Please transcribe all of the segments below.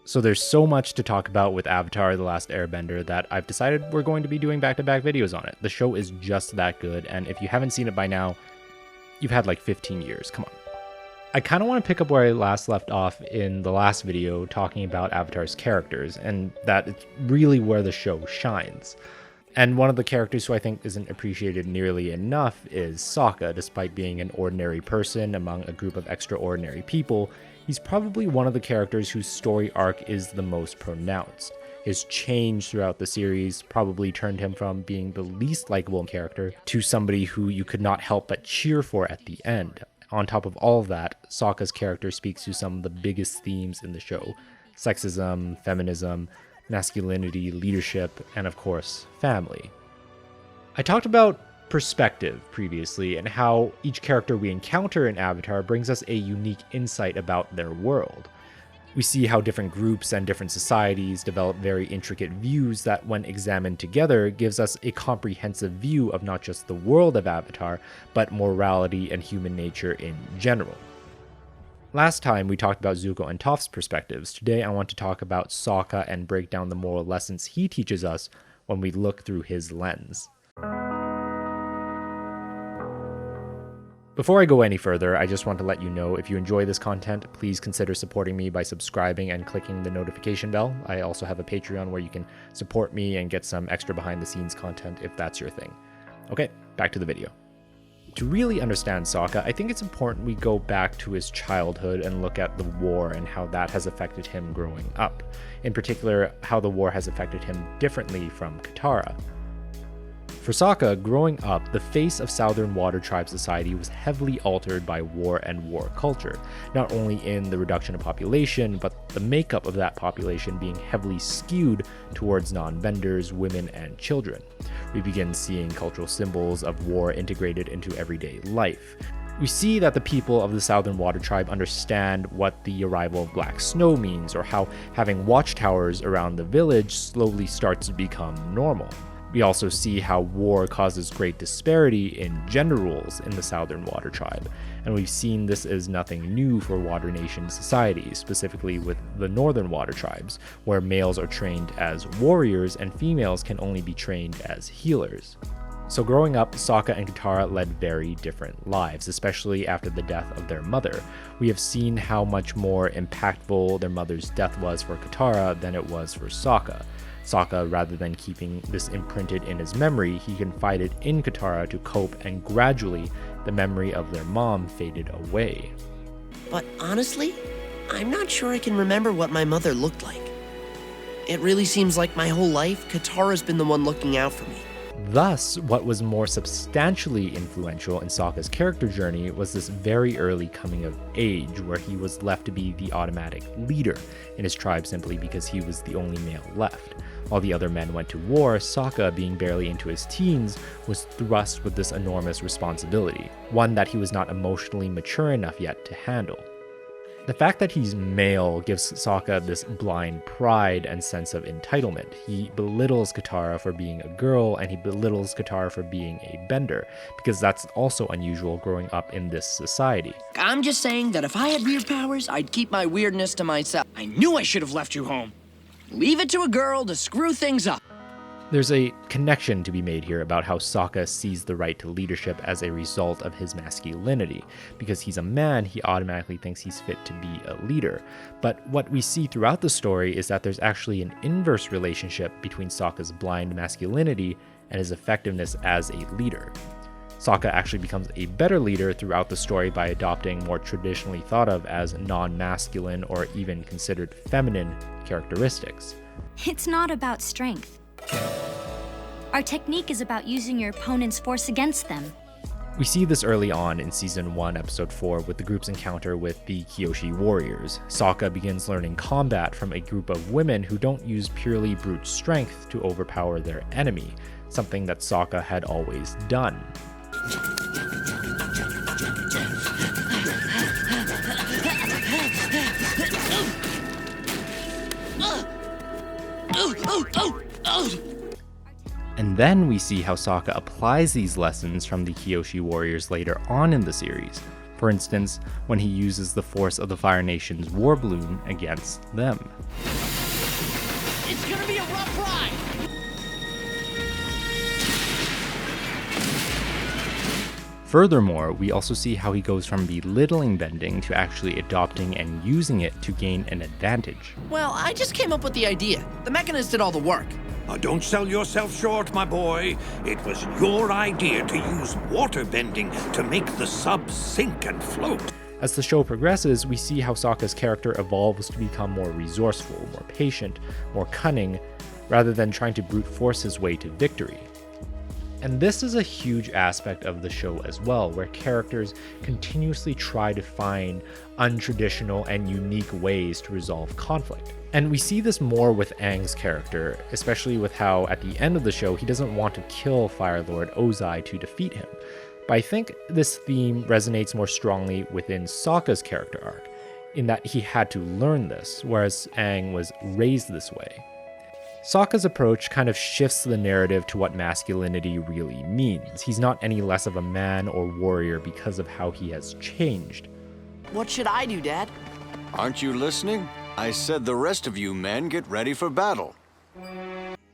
So there's so much to talk about with Avatar: The Last Airbender that I've decided we're going to be doing back-to-back videos on it. The show is just that good, and if you haven't seen it by now, you've had like 15 years, come on. I kind of want to pick up where I last left off in the last video talking about Avatar's characters, and that it's really where the show shines. And one of the characters who I think isn't appreciated nearly enough is Sokka. Despite being an ordinary person among a group of extraordinary people, he's probably one of the characters whose story arc is the most pronounced. His change throughout the series probably turned him from being the least likable character to somebody who you could not help but cheer for at the end. On top of all of that, Sokka's character speaks to some of the biggest themes in the show: sexism, feminism, masculinity, leadership, and of course, family. I talked about perspective previously and how each character we encounter in Avatar brings us a unique insight about their world. We see how different groups and different societies develop very intricate views that, when examined together, gives us a comprehensive view of not just the world of Avatar, but morality and human nature in general. Last time we talked about Zuko and Toph's perspectives. Today I want to talk about Sokka and break down the moral lessons he teaches us when we look through his lens. Before I go any further, I just want to let you know, if you enjoy this content, please consider supporting me by subscribing and clicking the notification bell. I also have a Patreon where you can support me and get some extra behind the scenes content if that's your thing. Okay, back to the video. To really understand Sokka, I think it's important we go back to his childhood and look at the war and how that has affected him growing up. In particular, how the war has affected him differently from Katara. For Sokka, growing up, the face of Southern Water Tribe society was heavily altered by war and war culture, not only in the reduction of population, but the makeup of that population being heavily skewed towards non-benders, women, and children. We begin seeing cultural symbols of war integrated into everyday life. We see that the people of the Southern Water Tribe understand what the arrival of black snow means, or how having watchtowers around the village slowly starts to become normal. We also see how war causes great disparity in gender roles in the Southern Water Tribe, and we've seen this as nothing new for Water Nation societies, specifically with the Northern Water Tribes, where males are trained as warriors and females can only be trained as healers. So growing up, Sokka and Katara led very different lives, especially after the death of their mother. We have seen how much more impactful their mother's death was for Katara than it was for Sokka. Sokka, rather than keeping this imprinted in his memory, he confided in Katara to cope, and gradually, the memory of their mom faded away. But honestly, I'm not sure I can remember what my mother looked like. It really seems like my whole life, Katara's been the one looking out for me. Thus, what was more substantially influential in Sokka's character journey was this very early coming of age, where he was left to be the automatic leader in his tribe simply because he was the only male left. While the other men went to war, Sokka, being barely into his teens, was thrust with this enormous responsibility, one that he was not emotionally mature enough yet to handle. The fact that he's male gives Sokka this blind pride and sense of entitlement. He belittles Katara for being a girl, and he belittles Katara for being a bender, because that's also unusual growing up in this society. I'm just saying that if I had weird powers, I'd keep my weirdness to myself. I knew I should have left you home. Leave it to a girl to screw things up. There's a connection to be made here about how Sokka sees the right to leadership as a result of his masculinity. Because he's a man, he automatically thinks he's fit to be a leader. But what we see throughout the story is that there's actually an inverse relationship between Sokka's blind masculinity and his effectiveness as a leader. Sokka actually becomes a better leader throughout the story by adopting more traditionally thought of as non-masculine or even considered feminine characteristics. It's not about strength. Our technique is about using your opponent's force against them. We see this early on in Season 1, Episode 4 with the group's encounter with the Kyoshi warriors. Sokka begins learning combat from a group of women who don't use purely brute strength to overpower their enemy, something that Sokka had always done. And then we see how Sokka applies these lessons from the Kyoshi warriors later on in the series. For instance, when he uses the force of the Fire Nation's war balloon against them. It's gonna be a rough ride! Furthermore, we also see how he goes from belittling bending to actually adopting and using it to gain an advantage. Well, I just came up with the idea. The mechanist did all the work. Now, don't sell yourself short, my boy. It was your idea to use water bending to make the sub sink and float. As the show progresses, we see how Sokka's character evolves to become more resourceful, more patient, more cunning, rather than trying to brute force his way to victory. And this is a huge aspect of the show as well, where characters continuously try to find untraditional and unique ways to resolve conflict. And we see this more with Aang's character, especially with how at the end of the show he doesn't want to kill Fire Lord Ozai to defeat him. But I think this theme resonates more strongly within Sokka's character arc, in that he had to learn this, whereas Aang was raised this way. Sokka's approach kind of shifts the narrative to what masculinity really means. He's not any less of a man or warrior because of how he has changed. What should I do, Dad? Aren't you listening? I said the rest of you men get ready for battle.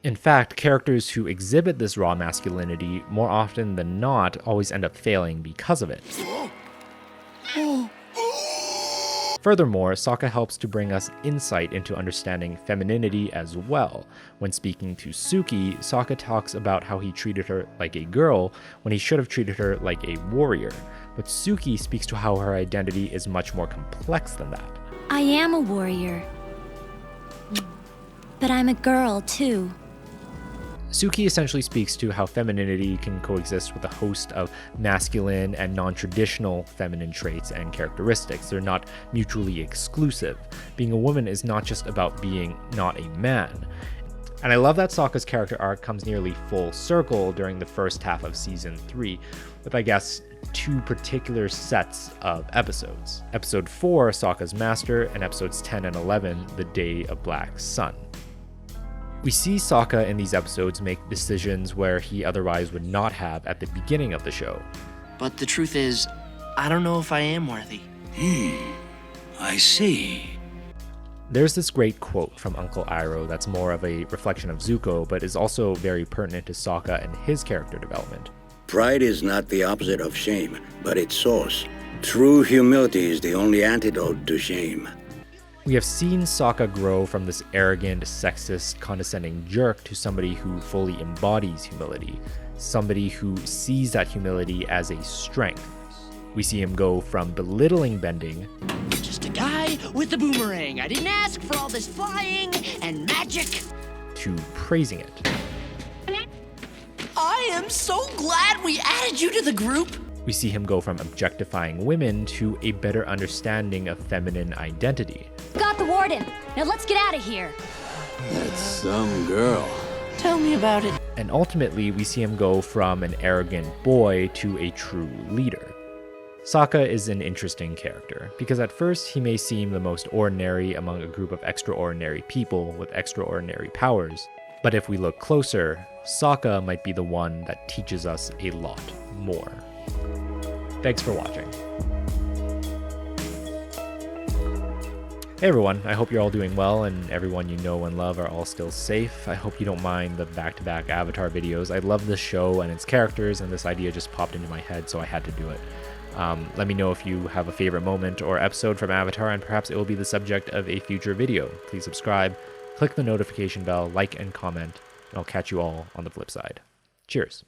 In fact, characters who exhibit this raw masculinity more often than not always end up failing because of it. Furthermore, Sokka helps to bring us insight into understanding femininity as well. When speaking to Suki, Sokka talks about how he treated her like a girl when he should have treated her like a warrior. But Suki speaks to how her identity is much more complex than that. I am a warrior. But I'm a girl, too. Suki essentially speaks to how femininity can coexist with a host of masculine and non-traditional feminine traits and characteristics. They're not mutually exclusive. Being a woman is not just about being not a man. And I love that Sokka's character arc comes nearly full circle during the first half of Season 3, with, I guess, two particular sets of episodes. Episode 4, Sokka's Master, and episodes 10 and 11, The Day of Black Sun. We see Sokka in these episodes make decisions where he otherwise would not have at the beginning of the show. But the truth is, I don't know if I am worthy. I see. There's this great quote from Uncle Iroh that's more of a reflection of Zuko, but is also very pertinent to Sokka and his character development. Pride is not the opposite of shame, but its source. True humility is the only antidote to shame. We have seen Sokka grow from this arrogant, sexist, condescending jerk to somebody who fully embodies humility, somebody who sees that humility as a strength. We see him go from belittling bending Just a guy with a boomerang. I didn't ask for all this flying and magic. to praising it. I am so glad we added you to the group. We see him go from objectifying women to a better understanding of feminine identity. Got the warden. Now let's get out of here. That's some girl. Tell me about it. And ultimately, we see him go from an arrogant boy to a true leader. Sokka is an interesting character, because at first he may seem the most ordinary among a group of extraordinary people with extraordinary powers. But if we look closer, Sokka might be the one that teaches us a lot more. Thanks for watching. Hey everyone, I hope you're all doing well and everyone you know and love are all still safe. I hope you don't mind the back-to-back Avatar videos. I love this show and its characters, and this idea just popped into my head, so I had to do it. Let me know if you have a favorite moment or episode from Avatar, and perhaps it will be the subject of a future video. Please subscribe, click the notification bell, like and comment, and I'll catch you all on the flip side. Cheers.